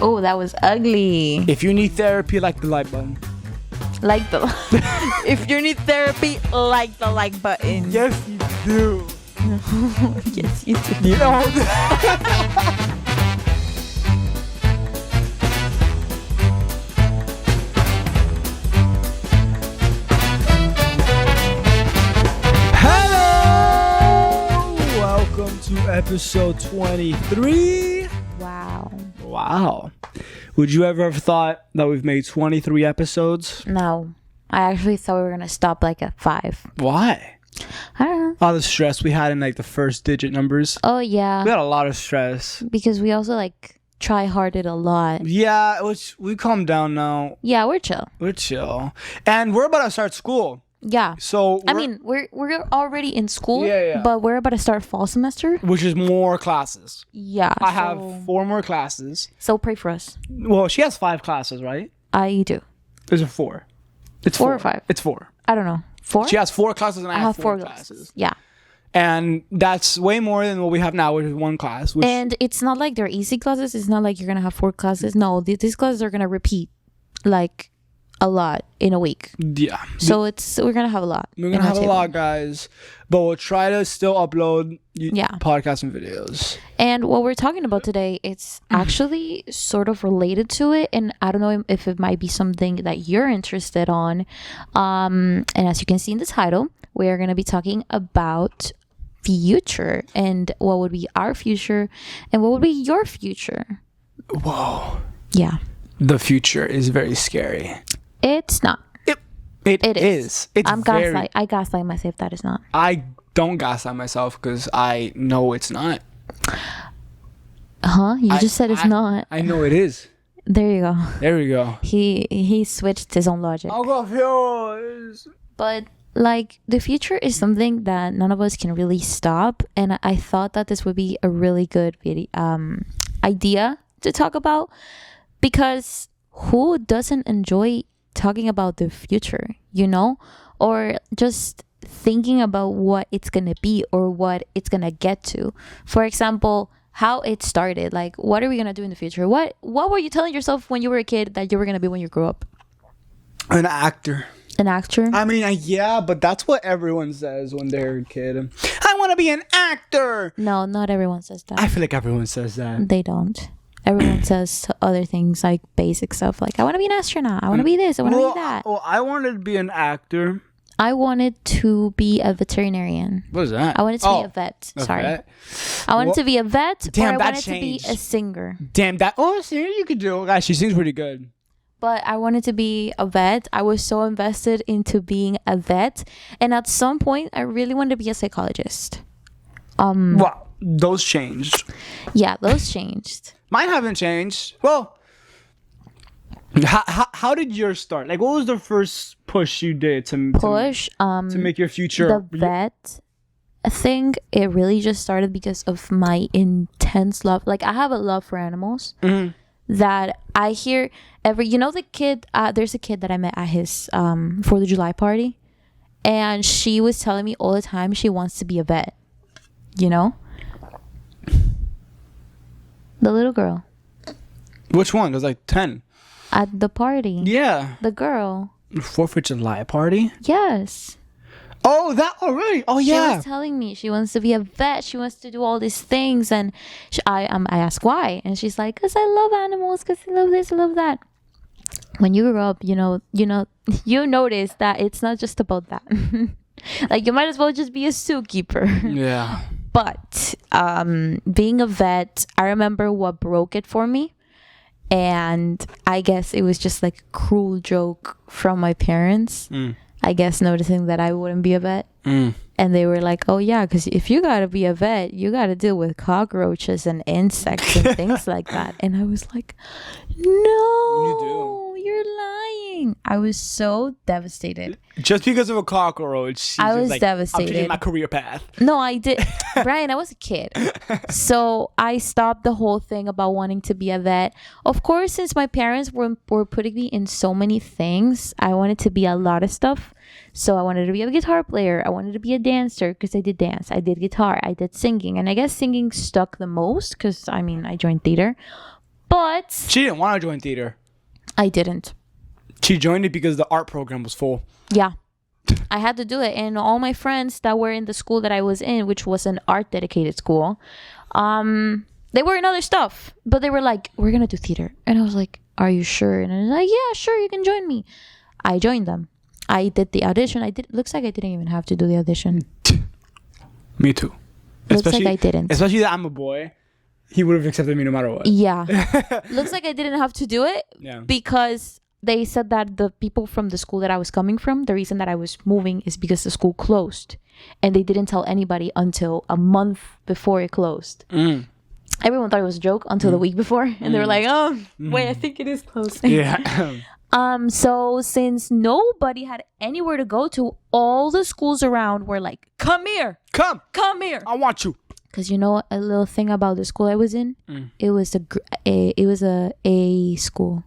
Oh, that was ugly. If you need therapy, like the like button. Like the if you need therapy, like the like button. Yes, you do. Yes, you do. You know. Hello. Welcome to episode 23. Wow. Would you ever have thought that we've made 23 episodes? No. I actually thought we were going to stop like at 5. Why? I don't know. All the stress we had in like the first digit numbers. Oh, yeah. We had a lot of stress. Because we also like try-harded a lot. Yeah, we calmed down now. Yeah, we're chill. We're chill. And we're about to start school. Yeah. So we're already in school, Yeah. but we're about to start fall semester. Which is more classes. Yeah. I have 4 more classes. So pray for us. Well, she has 5 classes, right? I do. Is it 4? It's 4 or 5? It's 4. I don't know. 4? She has 4 classes and I have 4 classes. Yeah. And that's way more than what we have now, which is 1 class. And it's not like they're easy classes. It's not like you're going to have 4 classes. No, these classes are going to repeat like a lot in a week. Yeah. So we're going to have a lot. We're going to have a lot, guys. But we'll try to still upload podcasts and videos. And what we're talking about today, it's actually sort of related to it. And I don't know if it might be something that you're interested on. And as you can see in the title, we are going to be talking about future and what would be our future and what would be your future. Whoa. Yeah. The future is very scary. It's not. It is. It's I gaslight myself that it's not. I don't gaslight myself because I know it's not. You just said it's not. I know it is. There you go. There we go. He switched his own logic. I'll go yours. But like the future is something that none of us can really stop, and I thought that this would be a really good idea to talk about, because who doesn't enjoy talking about the future, or just thinking about what it's gonna be or what it's gonna get to. For example, how it started. Like, what are we gonna do in the future? What were you telling yourself when you were a kid that you were gonna be when you grew up? An actor. An actor? I mean, yeah, but that's what everyone says when they're a kid. I want to be an actor. No, not everyone says that. I feel like everyone says that. They don't. Everyone says other things like basic stuff like, I want to be an astronaut. I want to be this. I want to be that. Well, I wanted to be an actor. I wanted to be a veterinarian. What is that? I wanted to be a vet. Sorry. Vet? I wanted to be a vet, Damn, or I that wanted changed. to be a singer. Damn, that. Oh, singer you could do. Gosh, she sings pretty good. But I wanted to be a vet. I was so invested into being a vet. And at some point, I really wanted to be a psychologist. Wow, those changed. Yeah, those changed. Mine haven't changed. Well, how did yours start? Like, what was the first push you did to make your future? The vet thing, it really just started because of my intense love. Like, I have a love for animals. Mm-hmm. That I hear the kid, there's a kid that I met at his 4th of July party, and she was telling me all the time she wants to be a vet. The little girl. Which one? There's like 10. At the party. Yeah. The girl. 4th of July party? Yes. Oh, that already. Oh, yeah. She was telling me she wants to be a vet. She wants to do all these things. And I asked why. And she's like, because I love animals, because I love this, I love that. When you grow up, you notice that it's not just about that. Like, you might as well just be a zookeeper. Yeah. But being a vet, I remember what broke it for me. And I guess it was just like a cruel joke from my parents. I guess noticing that I wouldn't be a vet. And they were like, oh yeah, because if you gotta be a vet, you gotta deal with cockroaches and insects and things like that. And I was like, no, you're lying. I was so devastated. Just because of a cockroach. I was devastated. I'm changing my career path. No, I did. Brian, I was a kid. So I stopped the whole thing about wanting to be a vet. Of course, since my parents were putting me in so many things, I wanted to be a lot of stuff. So I wanted to be a guitar player. I wanted to be a dancer because I did dance. I did guitar. I did singing. And I guess singing stuck the most because, I joined theater. But she didn't want to join theater. I didn't. She joined it because the art program was full. Yeah. I had to do it. And all my friends that were in the school that I was in, which was an art dedicated school, they were in other stuff. But they were like, we're going to do theater. And I was like, are you sure? And I was like, yeah, sure, you can join me. I joined them. I did the audition. Looks like I didn't even have to do the audition. Me too. Looks like I didn't. Especially that I'm a boy. He would have accepted me no matter what. Yeah. Looks like I didn't have to do it. Yeah. Because they said that the people from the school that I was coming from, the reason that I was moving is because the school closed. And they didn't tell anybody until a month before it closed. Everyone thought it was a joke until the week before. And they were like, oh, wait, I think it is closed. Yeah. So since nobody had anywhere to go to, all the schools around were like, come here. Come here. I want you. Because you know a little thing about the school I was in? It was a A school.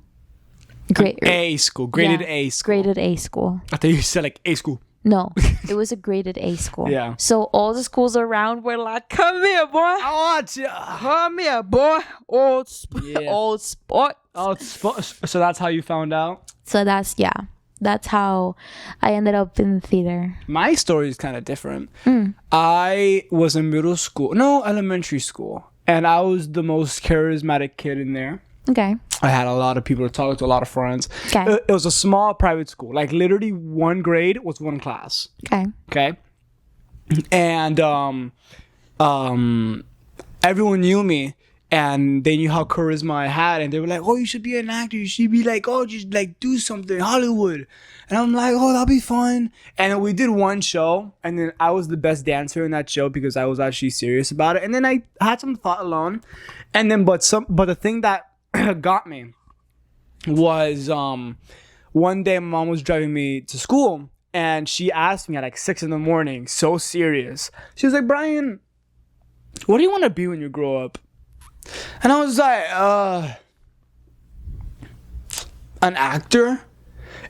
A school. Graded A school. Graded A school. I thought you said like A school. No, it was a graded A school. Yeah. So all the schools around were like, come here, boy. I want you. Come here, boy. Old sport. So that's how you found out? So that's how I ended up in the theater. My story is kind of different. I was in elementary school. And I was the most charismatic kid in there. Okay. I had a lot of people to talk to, a lot of friends. Okay. It was a small private school. Like literally one grade was one class. Okay. And everyone knew me. And they knew how charisma I had, and they were like, "Oh, you should be an actor. You should be like, oh, just like do something Hollywood." And I'm like, "Oh, that'll be fun." And we did one show, and then I was the best dancer in that show because I was actually serious about it. And then I had some thought alone, and then but the thing that got me was one day my mom was driving me to school, and she asked me at like 6 a.m, so serious. She was like, "Brian, what do you want to be when you grow up?" And I was like, an actor?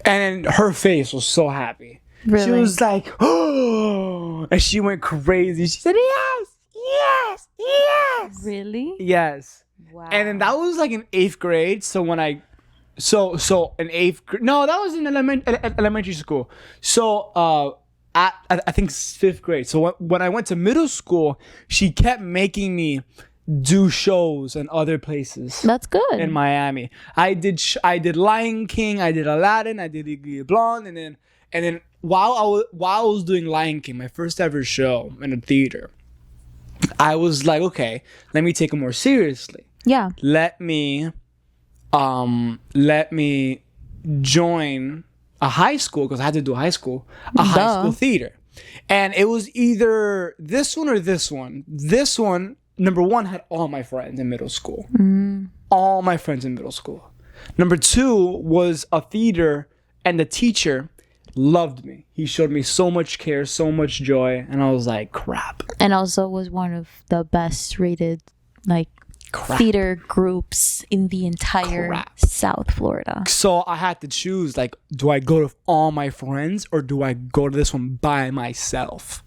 And her face was so happy. Really? She was like, oh, and she went crazy. She said, yes. Really? Yes. Wow. And then that was like in 8th grade. So when in 8th grade, no, that was in elementary school. So, I think 5th grade. So when I went to middle school, she kept making me do shows in other places. That's good. In Miami, I did Lion King, I did Aladdin, I did Legally Blonde, and then while I was doing Lion King, my first ever show in a theater, I was like, okay, let me take it more seriously. Yeah. Let me join a high school, because I had to do high school theater, and it was either this one or this one. This one, number one, had all my friends in middle school. All my friends in middle school. Number two was a theater, and the teacher loved me. He showed me so much care, so much joy, and I was like, crap. And also was one of the best rated theater groups in the entire South Florida. So I had to choose, like, do I go to all my friends or do I go to this one by myself?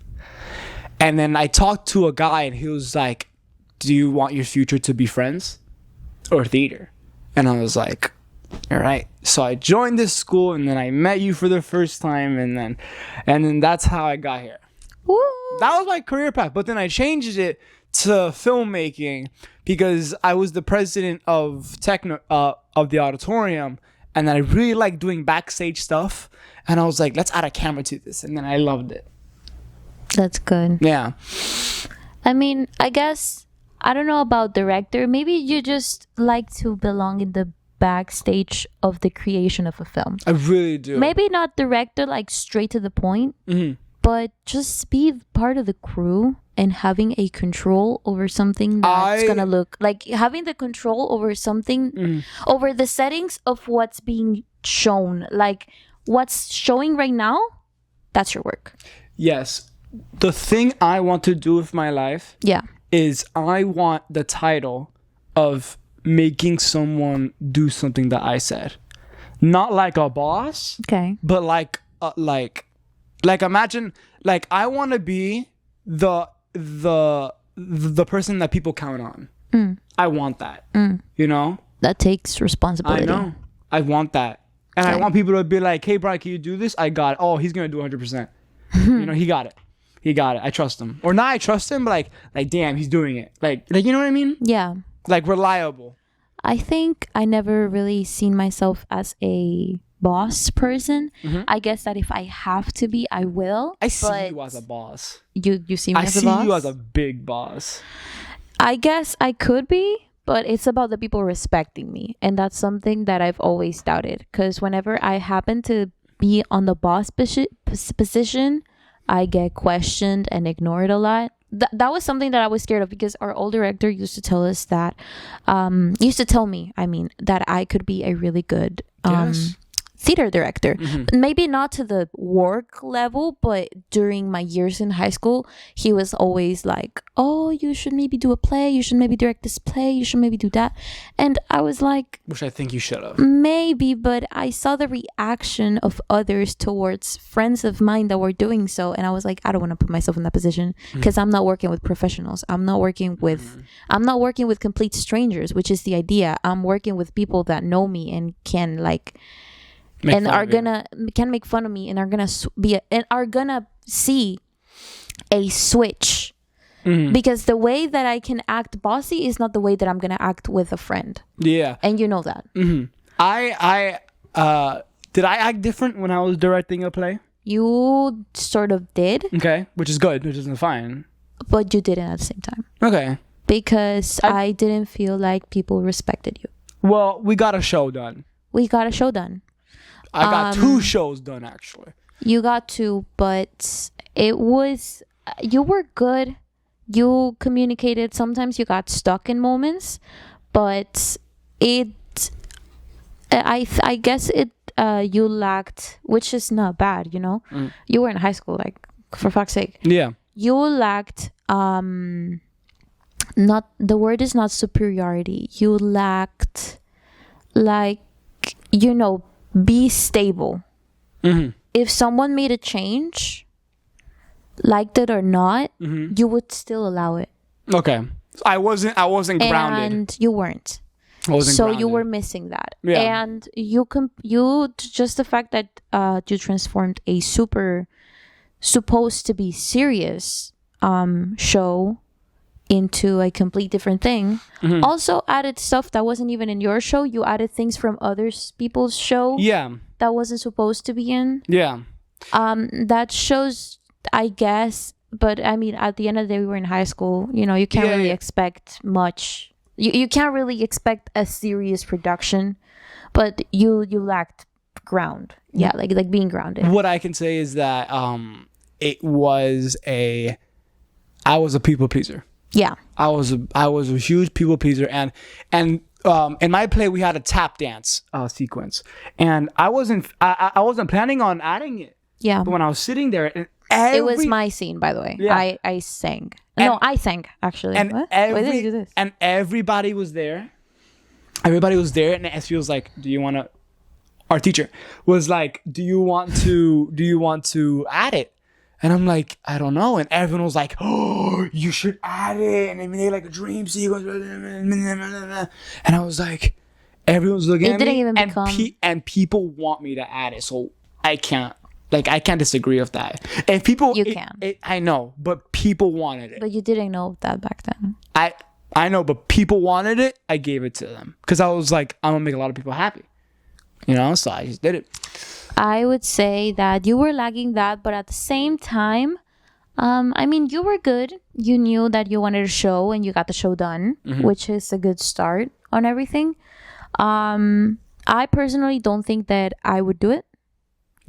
And then I talked to a guy, and he was like, do you want your future to be friends or theater? And I was like, all right. So I joined this school, and then I met you for the first time, and then that's how I got here. Woo. That was my career path. But then I changed it to filmmaking because I was the president of the auditorium, and then I really liked doing backstage stuff. And I was like, let's add a camera to this, and then I loved it. That's good. Yeah. I mean, I guess, I don't know about director. Maybe you just like to belong in the backstage of the creation of a film. I really do. Maybe not director, like straight to the point, but just be part of the crew and having a control over something that's gonna look like having the control over something, over the settings of what's being shown. Like what's showing right now, that's your work. Yes. The thing I want to do with my life, is I want the title of making someone do something that I said. Not like a boss, but like imagine, like, I want to be the person that people count on. I want that. You know, that takes I responsibility. know. I want that. And I want people to be like, hey, Brian, can you do this? I got it. Oh, he's going to do 100%. He got it. He got it. I trust him. Or not I trust him, but like damn, he's doing it. Like you know what I mean? Yeah. Like reliable. I think I never really seen myself as a boss person. I guess that if I have to be, I will. I see you as a boss. You see me I as a see boss? you as a big boss. I guess I could be, but it's about the people respecting me. And that's something that I've always doubted. Because whenever I happen to be on the boss position, I get questioned and ignored a lot. That was something that I was scared of, because our old director used to tell us that, that I could be a really good Yes. theater director. Maybe not to the work level, but during my years in high school, he was always like, oh, you should maybe do a play, you should maybe direct this play, you should maybe do that. And I was like, Which I think you should have. maybe, but I saw the reaction of others towards friends of mine that were doing so, and I was like, I don't want to put myself in that position, because I'm not working with professionals. I'm not working with complete strangers, which is the idea. I'm working with people that know me and can can make fun of me, and are gonna see a switch. Because the way that I can act bossy is not the way that I'm gonna act with a friend. Yeah. And you know that. I did I act different when I was directing a play? You sort of did, Okay, which is good, which isn't fine. but you didn't at the same time. Okay. Because I didn't feel like people respected you. Well, we got a show done. We got a show done. I got 2 shows done actually. You got to, but you were good. You communicated. Sometimes you got stuck in moments, but I guess you lacked, which is not bad, you know? You were in high school, like, for fuck's sake. Yeah. You lacked, not, the word is not superiority. You lacked, like, be stable. If someone made a change, liked it or not, you would still allow it. Okay. I wasn't grounded. And you weren't. I wasn't So grounded. you were missing that. Yeah. And you just the fact that you transformed a supposed to be serious show into a complete different thing. Also added stuff that wasn't even in your show. You added things from other people's show that wasn't supposed to be in. Yeah. That shows, I guess, but I mean, at the end of the day, we were in high school. You can't really expect much. You can't really expect a serious production, but you lacked ground. Yeah, like being grounded. What I can say is that I was a people pleaser. Yeah. I was a huge people pleaser, and in my play we had a tap dance sequence, and I wasn't planning on adding it. Yeah. But when I was sitting there, and it was my scene, by the way. Yeah. I sang. I sang actually. And what? Why did you do this? And everybody was there. Everybody was there, and SB was like, "Do you want to?" Our teacher was like, "Do you want to add it?" And I'm like, "I don't know." And everyone was like, "Oh, you should add it." And I mean, they like a dream sequence. And I was like, everyone's looking It at didn't me, even become- and people want me to add it, so I can't. Like, I can't disagree with that. If people, You can. I know, but people wanted it. But you didn't know that back then. I know, but people wanted it. I gave it to them because I was like, I'm gonna make a lot of people happy, So I just did it. I would say that you were lagging that, but at the same time, I mean, you were good. You knew that you wanted a show, and you got the show done, which is a good start on everything. I personally don't think that I would do it.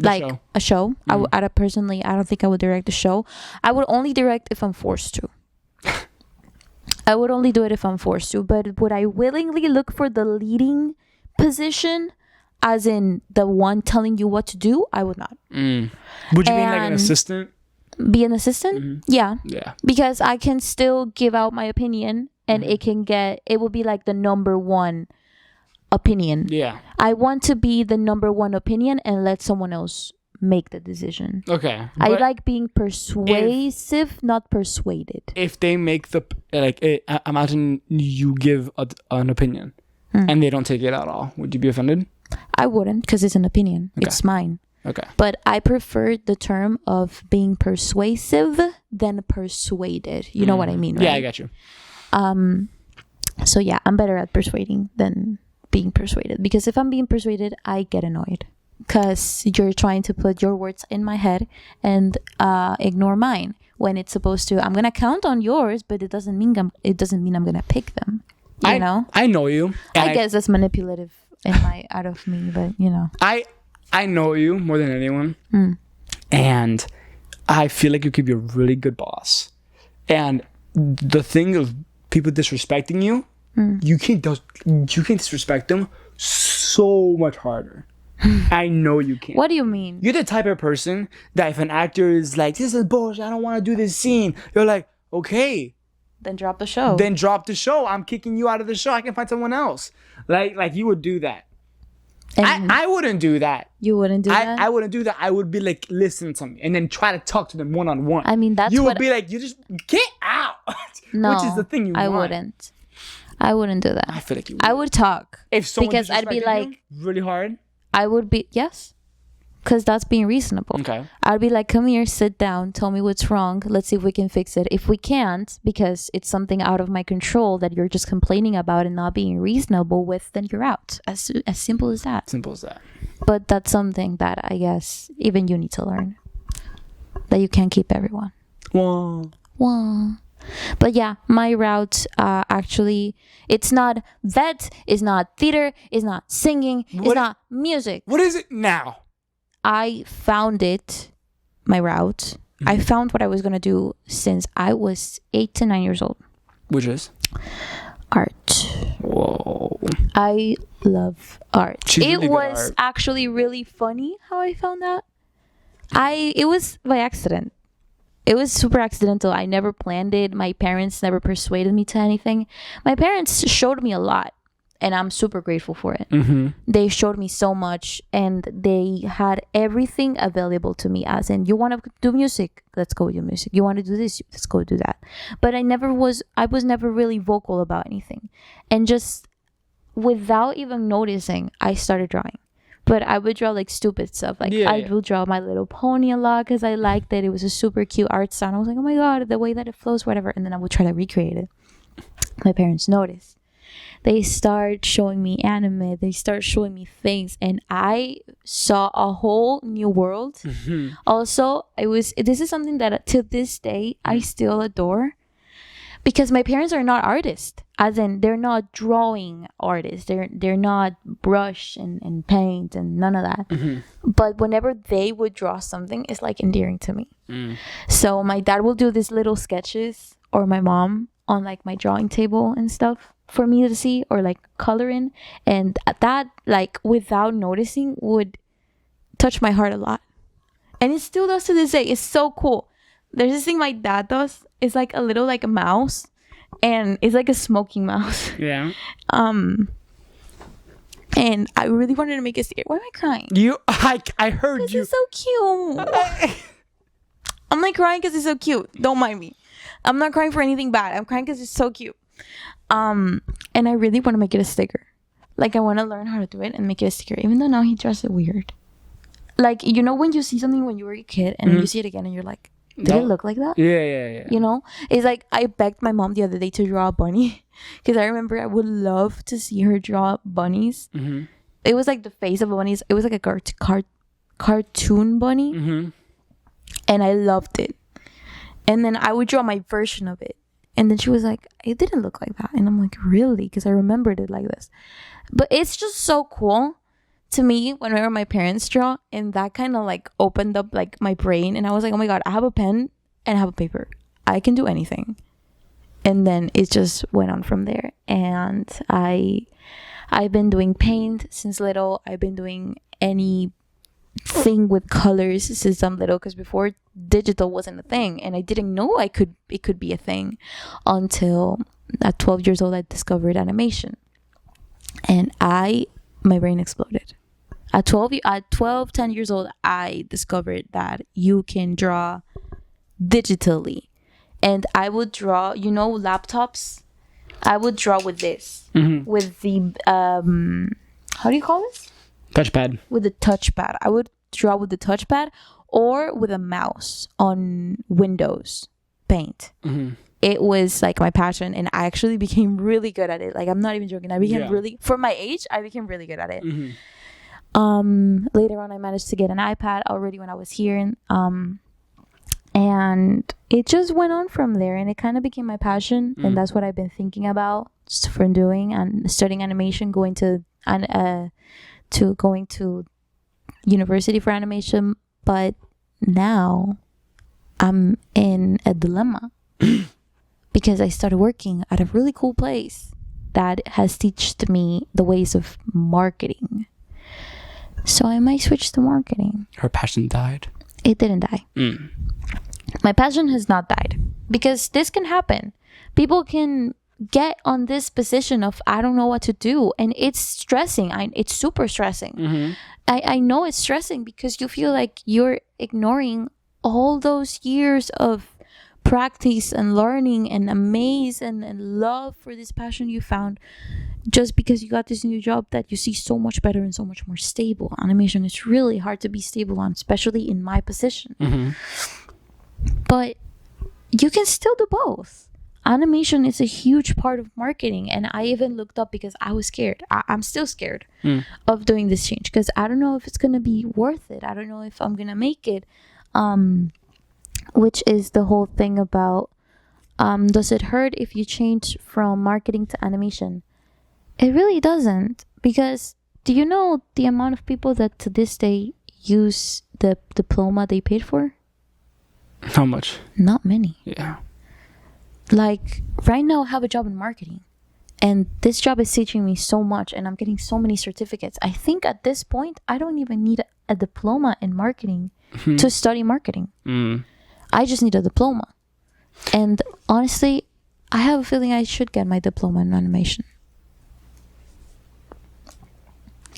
Show. A show. I don't think I would direct a show. I would only direct if I'm forced to. I would only do it if I'm forced to. But would I willingly look for the leading position, as in the one telling you what to do? I would not. Would you be like an assistant? Be an assistant? Yeah. Yeah. Because I can still give out my opinion, and it will be like the number one opinion. Yeah. I want to be the number one opinion and let someone else make the decision. Okay. I like being persuasive, not persuaded. If they make imagine you give an opinion, and they don't take it at all, would you be offended? I wouldn't, because it's an opinion. Okay. It's mine. Okay. But I prefer the term of being persuasive than persuaded. You know what I mean, right? Yeah, I got you. So yeah, I'm better at persuading than being persuaded. Because if I'm being persuaded, I get annoyed. Because you're trying to put your words in my head and ignore mine. When it's supposed to, I'm gonna count on yours, but it doesn't mean I'm gonna pick them. You know? I know you. I guess that's manipulative out of me, but you know. I know you more than anyone, and I feel like you could be a really good boss. And the thing of people disrespecting you, you can't disrespect them so much harder. I know you can. What do you mean? You're the type of person that if an actor is like, this is bullshit, I don't want to do this scene, you're like, okay. Then drop the show. Then drop the show. I'm kicking you out of the show. I can find someone else. Like you would do that. And I wouldn't do that. You wouldn't do that? I wouldn't do that. I would be like, listen to me, and then try to talk to them one-on-one. I mean, that's you what... would be like, you just get out. No, which is the thing you want. I wouldn't do that. I feel like you would. I would talk. If someone because I'd be like... really hard? I would be... Yes. Because that's being reasonable. Okay. I'd be like, come here, sit down, tell me what's wrong. Let's see if we can fix it. If we can't, because it's something out of my control that you're just complaining about and not being reasonable with, then you're out. As simple as that. Simple as that. But that's something that I guess even you need to learn. That you can't keep everyone. Whoa. But yeah, my route actually, it's not vet, it's not theater, it's not singing, it's not music. What is it now? I found it, my route. I found what I was going to do since I was 8 to 9 years old. Which is? Art. Whoa. I love art. She's really it good was at art. actually really funny how I found that. It was by accident. It was super accidental. I never planned it. My parents never persuaded me to anything. My parents showed me a lot, and I'm super grateful for it. They showed me so much, and they had everything available to me, as in, you want to do music, let's go do music. You want to do this, let's go do that. But I was never really vocal about anything. And just without even noticing, I started drawing. But I would draw like stupid stuff. Like I would draw My Little Pony a lot because I liked it. It was a super cute art style. I was like, oh my God, the way that it flows, whatever. And then I would try to recreate it. My parents noticed. They start showing me anime. They start showing me things. And I saw a whole new world. Also, this is something that to this day, I still adore. Because my parents are not artists. As in, they're not drawing artists. They're not brush and paint and none of that. But whenever they would draw something, it's like endearing to me. So my dad will do these little sketches, or my mom on like my drawing table and stuff for me to see, or like coloring. And that, like, without noticing, would touch my heart a lot. And it still does to this day. It's so cool. There's this thing my dad does. It's like a little like a mouse, and it's like a smoking mouse. Yeah. And I really wanted to make a sticker. Why am I crying? I heard you. It's so cute. I'm like crying because it's so cute. Don't mind me. I'm not crying for anything bad. I'm crying because it's so cute. And I really want to make it a sticker. Like, I want to learn how to do it and make it a sticker. Even though now he draws it weird. Like, you know when you see something when you were a kid and you see it again and you're like, did it look like that? Yeah. You know? It's like, I begged my mom the other day to draw a bunny. Because I remember I would love to see her draw bunnies. It was like the face of a bunny. It was like a cartoon bunny. And I loved it. And then I would draw my version of it. And then she was like, it didn't look like that. And I'm like, really? Because I remembered it like this. But it's just so cool to me whenever my parents draw. And that kind of like opened up like my brain. And I was like, oh my God, I have a pen and I have a paper. I can do anything. And then it just went on from there. And I've been doing paint since little. I've been doing anything with colors since I'm little, because before, digital wasn't a thing, and I didn't know it could be a thing until at 12 years old I discovered animation, and my brain exploded. At 10 years old, I discovered that you can draw digitally. And I would draw, laptops I would draw with this, with the how do you call this? Touchpad. With the touchpad. I would draw with the touchpad or with a mouse on Windows Paint. It was like my passion, and I actually became really good at it. Like, I'm not even joking. I became really, for my age, I became really good at it. Later on, I managed to get an iPad already when I was here, and it just went on from there, and it kind of became my passion, and that's what I've been thinking about for doing and studying animation, going to university for animation. But now I'm in a dilemma because I started working at a really cool place that has taught me the ways of marketing. So I might switch to marketing. Her passion died. It didn't die. My passion has not died, because this can happen. People can get on this position of, I don't know what to do, and it's stressing. It's super stressing. I know it's stressing because you feel like you're ignoring all those years of practice and learning and amaze and love for this passion you found, just because you got this new job that you see so much better and so much more stable. Animation is really hard to be stable on, especially in my position. But you can still do both. Animation is a huge part of marketing, and I even looked up because I was scared. I'm still scared of doing this change because I don't know if it's gonna be worth it. I don't know if I'm gonna make it. Which is the whole thing about, does it hurt if you change from marketing to animation? It really doesn't, because do you know the amount of people that to this day use the diploma they paid for? How much? Not many. Yeah. Like, right now I have a job in marketing, and this job is teaching me so much, and I'm getting so many certificates. I think at this point I don't even need a diploma in marketing to study marketing. I just need a diploma. And honestly, I have a feeling I should get my diploma in animation.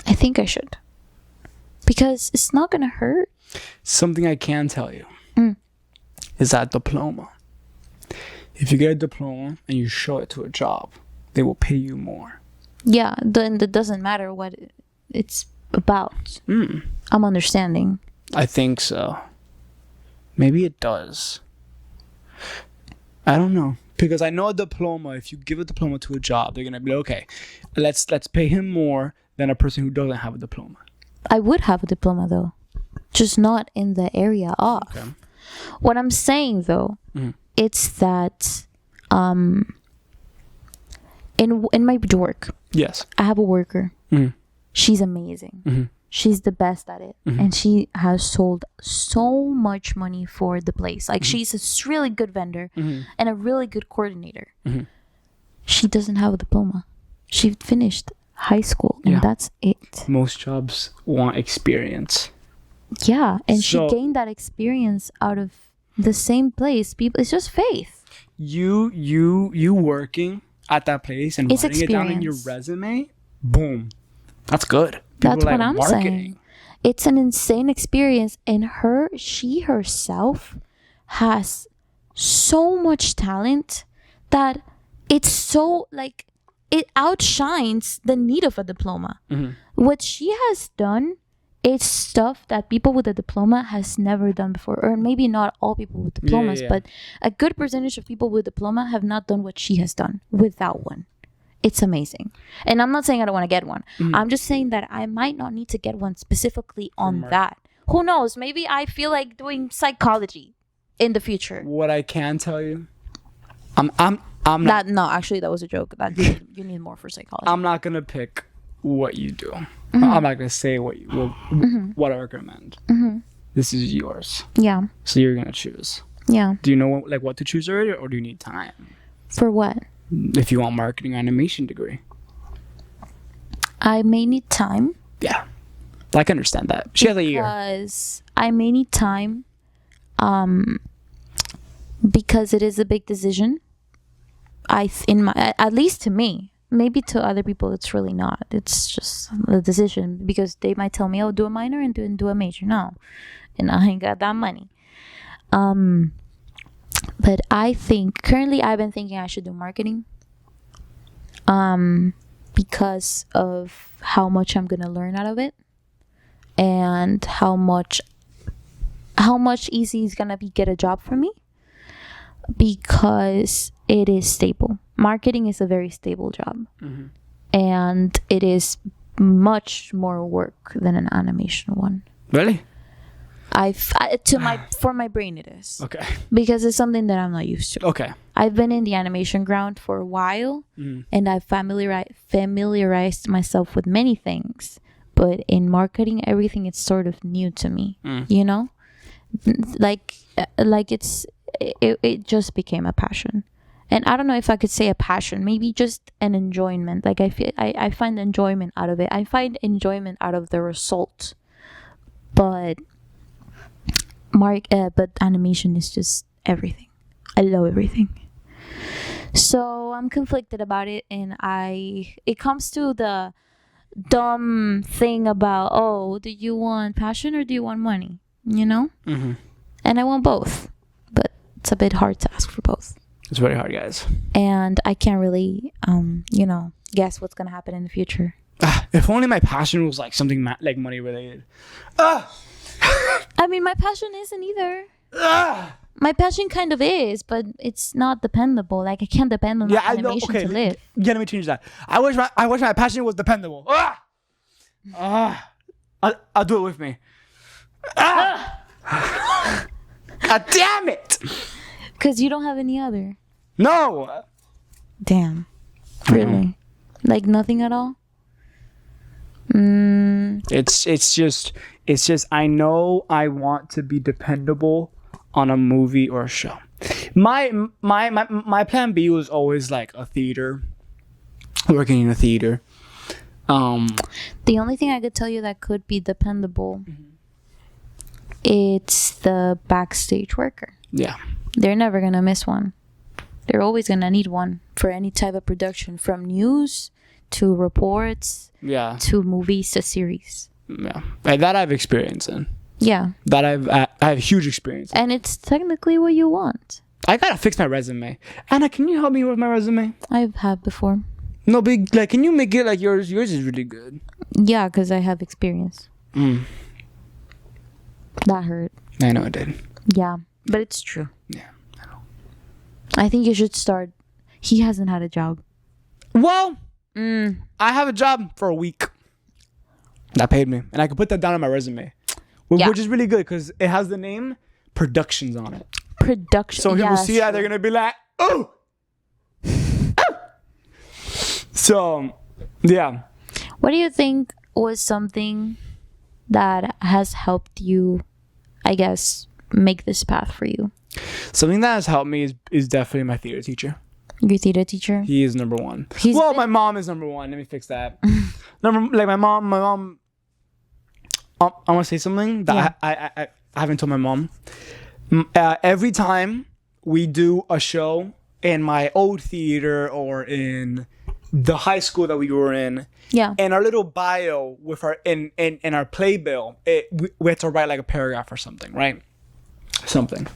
I think I should, because it's not gonna hurt. Something I can tell you is that diploma. If you get a diploma and you show it to a job, they will pay you more. Yeah, then it doesn't matter what it's about. I'm understanding. I think so. Maybe it does. I don't know, because I know a diploma. If you give a diploma to a job, they're gonna be like, okay, let's pay him more than a person who doesn't have a diploma. I would have a diploma though, just not in the area of. Okay. What I'm saying though, it's that in my work, yes, I have a worker. She's amazing. She's the best at it, and she has sold so much money for the place. Like, she's a really good vendor and a really good coordinator. She doesn't have a diploma. She finished high school, and that's it. Most jobs want experience. Yeah, and so, she gained that experience out of the same place. People, it's just faith. You working at that place and it's writing experience. It down in your resume, boom, that's good. That's what I'm saying. It's an insane experience, and she herself has so much talent that it's so, like, it outshines the need of a diploma. What she has done is stuff that people with a diploma has never done before, or maybe not all people with diplomas, but a good percentage of people with diploma have not done what she has done without one. It's amazing. And I'm not saying I don't want to get one. I'm just saying that I might not need to get one specifically on that. Who knows? Maybe I feel like doing psychology in the future. What I can tell you, I'm not. No, actually, that was a joke. That you need more for psychology. I'm not gonna pick what you do. I'm not gonna say what I recommend. This is yours. Yeah. So you're gonna choose. Yeah. Do you know what to choose already, or do you need time? For what? If you want marketing animation degree, I may need time. Yeah, I can understand that. She has a year. Because I may need time, because it is a big decision. At least to me, maybe to other people, it's really not. It's just a decision, because they might tell me, "Oh, do a minor and do a major." No, and I ain't got that money. But I think currently I've been thinking I should do marketing, because of how much I'm gonna learn out of it, and how much easy it's gonna be get a job for me, because it is stable. Marketing is a very stable job, and it is much more work than an animation one. Really? For my brain it is. Okay. Because it's something that I'm not used to. Okay. I've been in the animation ground for a while, and I've familiarized myself with many things. But in marketing, everything is sort of new to me. You know, like it just became a passion, and I don't know if I could say a passion. Maybe just an enjoyment. Like I find enjoyment out of it. I find enjoyment out of the result, but animation is just everything. I love everything. So I'm conflicted about it, and it comes to the dumb thing about, oh, do you want passion or do you want money? You know? And I want both, but it's a bit hard to ask for both. It's very hard, guys. And I can't really, guess what's gonna happen in the future. If only my passion was like something like money related. I mean, my passion isn't either. My passion kind of is, but it's not dependable. Like, I can't depend on animation to live. Yeah, let me change that. I wish my passion was dependable. I'll do it with me. God damn it! Because you don't have any other. No. Damn. Really? Like nothing at all? It's just I know I want to be dependable on a movie or a show. My plan B was always like a theater, working in a theater. The only thing I could tell you that could be dependable, it's the backstage worker. Yeah. They're never gonna miss one. They're always gonna need one for any type of production, from news to reports, to movies to series. Yeah, like that I've experienced in. Yeah. That I have huge experience. And it's technically what you want. I gotta fix my resume. Anna, can you help me with my resume? I've had before. No big, like, can you make it like yours? Yours is really good. Yeah, because I have experience. That hurt. I know it did. Yeah, but it's true. Yeah, I know. I think you should start. He hasn't had a job. Well, I have a job for a week. That paid me, and I could put that down on my resume, which is really good because it has the name Productions on it. Production. So people see that, they're gonna be like, "Oh." So, yeah. What do you think was something that has helped you, I guess, make this path for you? Something that has helped me is definitely my theater teacher. Your theater teacher? He is number one. My mom is number one. Let me fix that. My mom. I want to say something that I haven't told my mom. Every time we do a show in my old theater or in the high school that we were in, in our little bio with our in our playbill, we had to write like a paragraph or something, right? Something,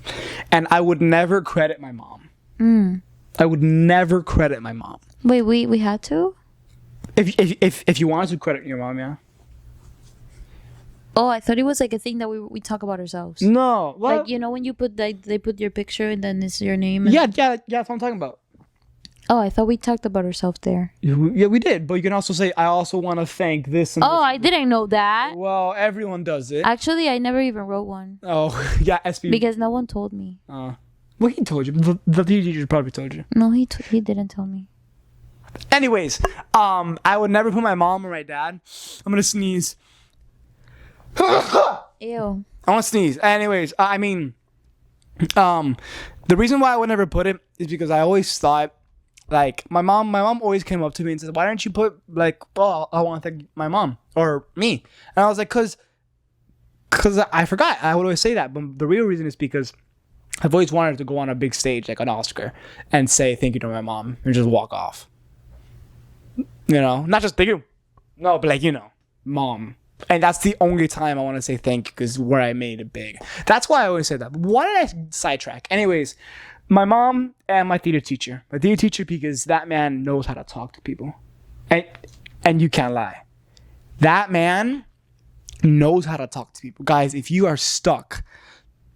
and I would never credit my mom. I would never credit my mom. Wait, we had to? If you wanted to credit your mom, yeah. Oh, I thought it was like a thing that we talk about ourselves. No, well, like, you know, when you put they put your picture and then it's your name. Yeah, that's what I'm talking about. Oh, I thought we talked about ourselves there. Yeah, we did, but you can also say, I also want to thank this. And this. I didn't know that. Well, everyone does it. Actually, I never even wrote one. Oh, yeah, SB. Because no one told me. Well, he told you. The teacher probably told you. No, he didn't tell me. Anyways, I would never put my mom or my dad. I'm gonna sneeze. Ew. I want to sneeze. Anyways, I mean, the reason why I would never put it is because I always thought, like, my mom always came up to me and said, why don't you put, like, I want to thank my mom or me. And I was like, cause I forgot. I would always say that. But the real reason is because I've always wanted to go on a big stage, like an Oscar, and say thank you to my mom and just walk off. You know, not just thank you. No, but like, you know, mom. And that's the only time I want to say thank you, because where I made it big. That's why I always say that. But why did I sidetrack? Anyways, My mom and my theater teacher. My theater teacher, because that man knows how to talk to people. And you can't lie. That man knows how to talk to people. Guys, if you are stuck,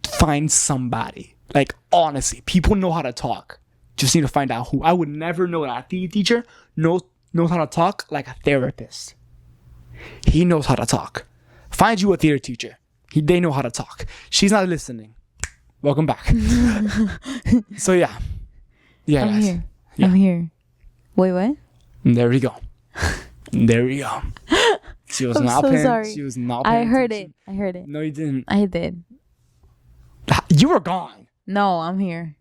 find somebody. Like, honestly, people know how to talk. Just need to find out who. I would never know that a theater teacher knows how to talk like a therapist. He knows how to talk. Find you a theater teacher. They know how to talk. She's not listening. Welcome back. So yeah, I'm guys. here. Yeah. I'm here. Wait, what? There we go. There we go. She was I'm not so paying. sorry. She was not paying I heard attention. it. I heard it. No, you didn't. I did. You were gone. No, I'm here.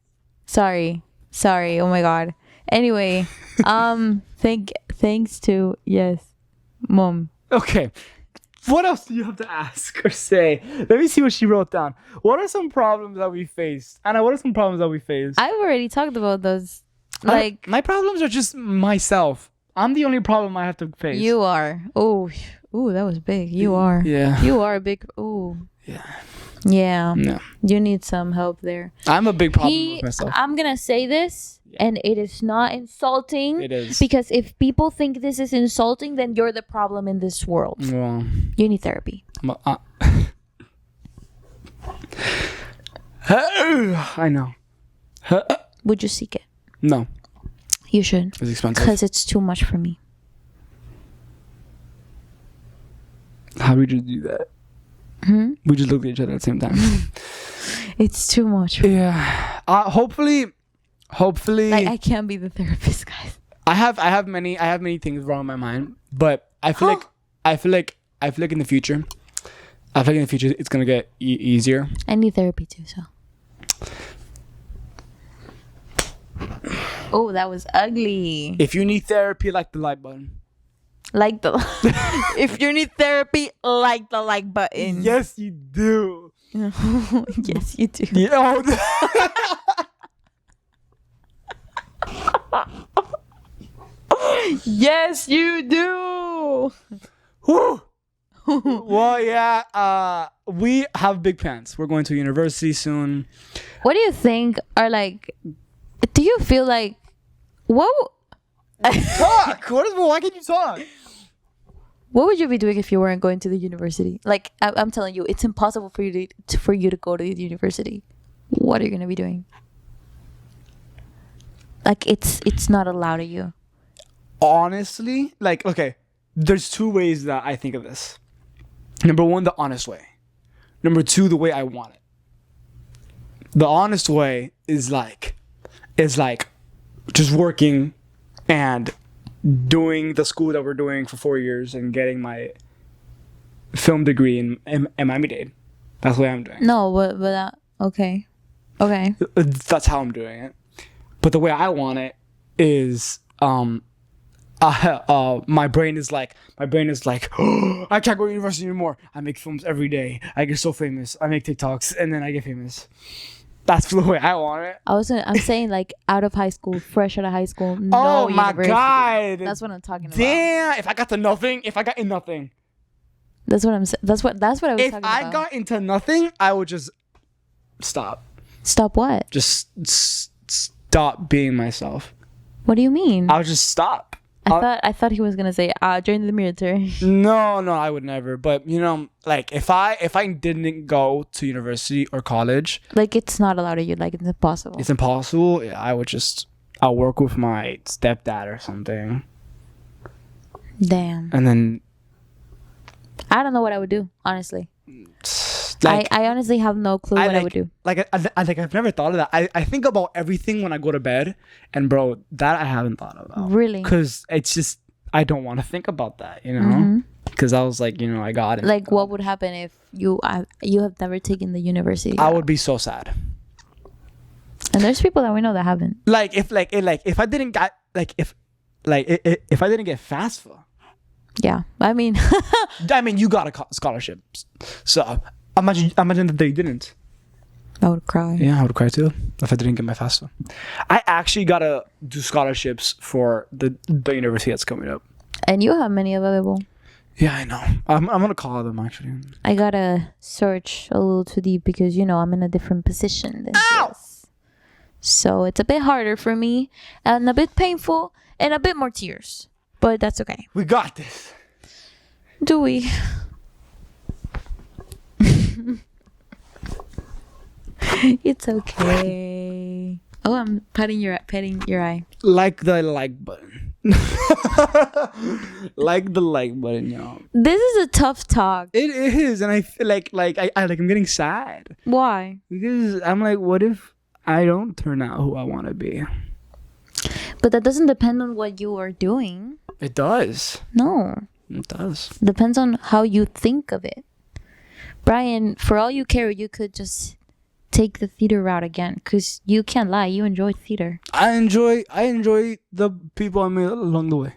Sorry. Oh my god. Anyway, thanks to Mom. Okay. What else do you have to ask or say? Let me see what she wrote down. What are some problems that we faced? Anna, what are some problems that we faced? I've already talked about those. Like, my problems are just myself. I'm the only problem I have to face. you are. Oh, that was big. You are. Yeah. You are a big. Oh. Yeah. Yeah. No. You need some help there. I'm a big problem with myself. I'm gonna say this, and it is not insulting. It is. Because if people think this is insulting, then you're the problem in this world. Well, You need therapy. I know. Would you seek it? No, You should. it's expensive. Because it's too much for me. How do we just do that? We just looked at each other at the same time. It's too much. Yeah. Hopefully. Like, I can't be the therapist, guys. I have many things wrong in my mind, but I feel like in the future, it's gonna get easier. I need therapy too, so. Oh, that was ugly. If you need therapy, like the like button. Like the if you need therapy, like the like button. Yes, you do. Yes, you do. Yeah. Yes, you do. Whew. Well, yeah. We have big plans. We're going to university soon. What do you think are like? Do you feel like what? Talk. Why can't you talk? What would you be doing if you weren't going to the university? Like, I'm telling you, it's impossible for you to go to the university. What are you gonna be doing? Like, it's not allowed to you. Honestly, like, okay, there's two ways that I think of this. Number one, the honest way. Number two, the way I want it. The honest way is like just working and doing the school that we're doing for 4 years and getting my film degree in Miami-Dade. That's the way I'm doing it. No, but okay. That's how I'm doing it. But the way I want it is my brain is like, oh, I can't go to university anymore. I make films every day. I get so famous. I make TikToks and then I get famous. That's the way I want it. I'm saying like out of high school, fresh out of high school. No, oh my university. god, That's what I'm talking about. Damn, if I got in nothing. That's what I'm saying. That's what I was talking about. If I got into nothing, I would just stop. Stop what? Just stop being myself. What do you mean? I would just stop. I thought he was gonna say join the military. No, I would never. But like if I didn't go to university or college, like it's not allowed to you. Like it's impossible. It's impossible. Yeah, I'll work with my stepdad or something. Damn. And then I don't know what I would do, honestly. Like, I honestly have no clue what I would do. Like I've never thought of that. I think about everything when I go to bed, and bro, that I haven't thought about. Really? Because it's just I don't want to think about that, Because I was like, I got it. Like, what would happen if you have never taken the university? I would be so sad. And there's people that we know that haven't. Like if I didn't get if I didn't get FAFSA. Yeah, I mean, you got a scholarship, so imagine that they didn't. I would cry. Yeah, I would cry too if I didn't get my FAFSA. I actually gotta do scholarships for the university that's coming up. And you have many available. Yeah, I know. I'm gonna call them actually. I gotta search a little too deep because I'm in a different position than this. So it's a bit harder for me and a bit painful and a bit more tears. But that's okay. We got this. Do we? It's okay. Oh, I'm petting your eye. Like the like button. Like the like button, y'all. This is a tough talk. It is, and I feel like I'm getting sad Why? because I'm like, what if I don't turn out who I want to be? But that doesn't depend on what you are doing. It does. No. It does. Depends on how you think of it. Brian, for all you care, you could just take the theater route again, because you can't lie, you enjoyed theater. I enjoy the people I meet along the way.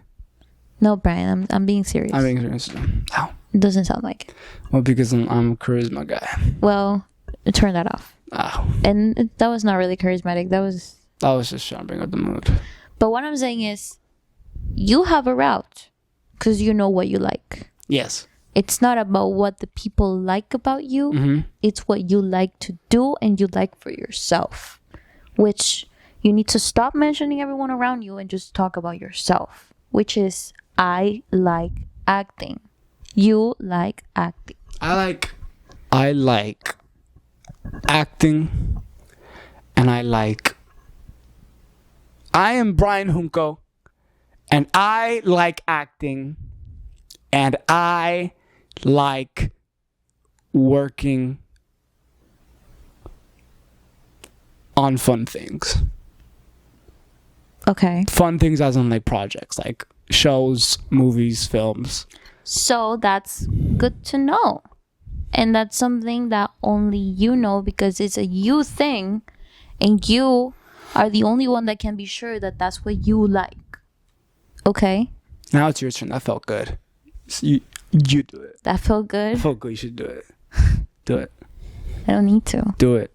No, Brian, I'm being serious. I'm being serious. How? It doesn't sound like it. Well, because I'm a charisma guy. Well, turn that off. Oh. And that was not really charismatic. That was just trying to bring up the mood. But what I'm saying is, you have a route, because you know what you like. Yes. It's not about what the people like about you. Mm-hmm. It's what you like to do and you like for yourself. Which you need to stop mentioning everyone around you and just talk about yourself. Which is, I like acting. You like acting. I like acting, and I am Brian Junco, and I like acting, and I like working on fun things. Okay. Fun things as in like projects, like shows, movies, films. So that's good to know. And that's something that only you know, because it's a you thing. And you are the only one that can be sure that that's what you like. Okay? Now it's your turn. That felt good. So you do it. That felt good? That felt good. You should do it. Do it. I don't need to. Do it.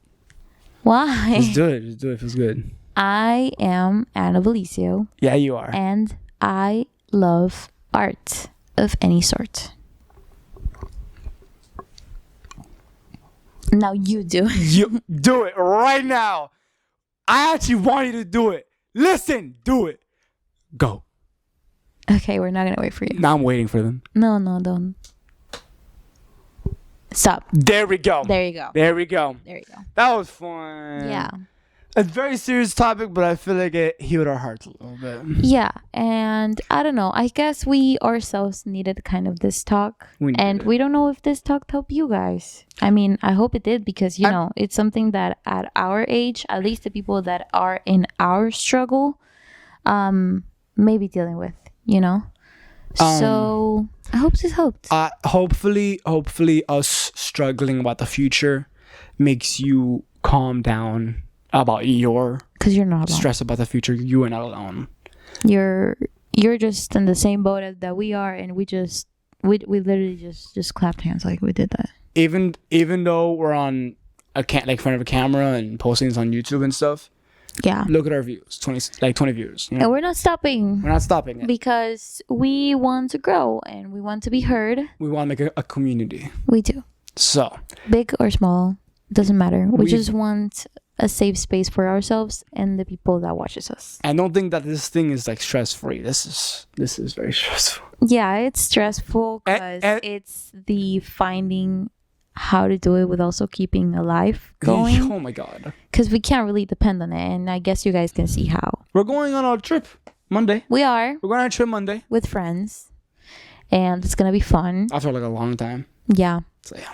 Why? Just do it. Just do it. It feels good. I am Anna Belicio. Yeah, you are. And I love art of any sort. Now you do it. You do it right now. I actually want you to do it. Listen, do it. Go. Okay, we're not gonna wait for you. Now I'm waiting for them. No, don't. Stop. There we go. There you go. There we go. There you go. That was fun. Yeah. A very serious topic, but I feel like it healed our hearts a little bit. Yeah, and I don't know. I guess we ourselves needed kind of this talk. We don't know if this talk helped you guys. I mean, I hope it did, because, you know, it's something that at our age, at least the people that are in our struggle, may be dealing with, you know? So I hope this helped. Hopefully us struggling about the future makes you calm down about your, because you're not alone. Stress about the future. You are not alone. You're just in the same boat that we are, and we literally just clapped hands like we did that. Even though we're on front of a camera and posting this on YouTube and stuff. Yeah. Look at our views. 20 views. You know? And we're not stopping. We're not stopping it. Because we want to grow and we want to be heard. We want to make a community. We do. So. Big or small, doesn't matter. We just want a safe space for ourselves and the people that watches us. I don't think that this thing is like stress free. This is very stressful. Yeah, it's stressful because it's the finding how to do it with also keeping a life going. Oh my god. Because we can't really depend on it, and I guess you guys can see how. We're going on our trip Monday. We are. We're going on a trip Monday. With friends. And it's gonna be fun. After like a long time. Yeah. So yeah.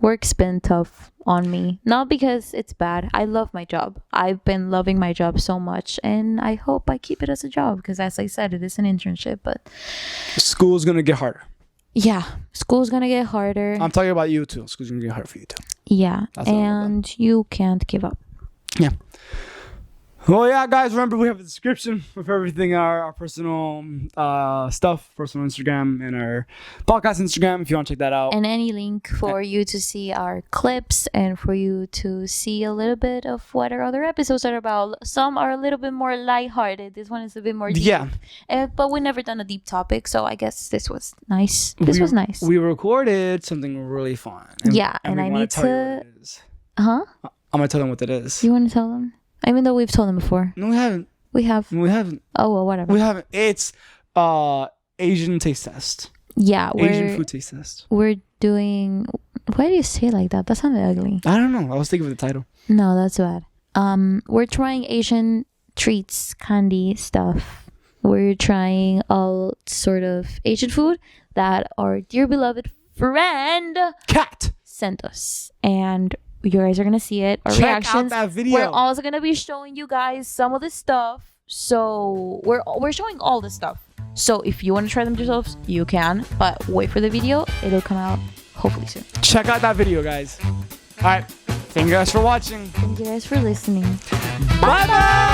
Work's been tough on me. Not because it's bad. I love my job. I've been loving my job so much, and I hope I keep it as a job, because as I said, it is an internship, but school's gonna get harder. Yeah, school's gonna get harder. I'm talking about you too. School's gonna get harder for you too. Yeah. And you can't give up. Yeah. Well, yeah, guys, remember we have a description of everything, our personal stuff, personal Instagram, and our podcast Instagram, if you want to check that out. And any link for you to see our clips and for you to see a little bit of what our other episodes are about. Some are a little bit more lighthearted. This one is a bit more deep. Yeah. But we've never done a deep topic, so I guess this was nice. This was nice. We recorded something really fun. And I need to... I'm going to tell them what it is. You want to tell them? Even though we've told them before. No, we haven't. We have. We haven't. Oh, well, whatever. We haven't. It's Asian taste test. Yeah, Asian food taste test. We're doing. Why do you say it like that? That sounded ugly. I don't know. I was thinking of the title. No, that's bad. We're trying Asian treats, candy stuff. We're trying all sort of Asian food that our dear beloved friend Cat sent us, and you guys are gonna see it. Our Check reactions. out that video. We're also gonna be showing you guys some of the stuff. So we're showing all the stuff. So if you want to try them yourselves, you can. But wait for the video. It'll come out hopefully soon. Check out that video, guys. All right. Thank you guys for watching. Thank you guys for listening. Bye bye.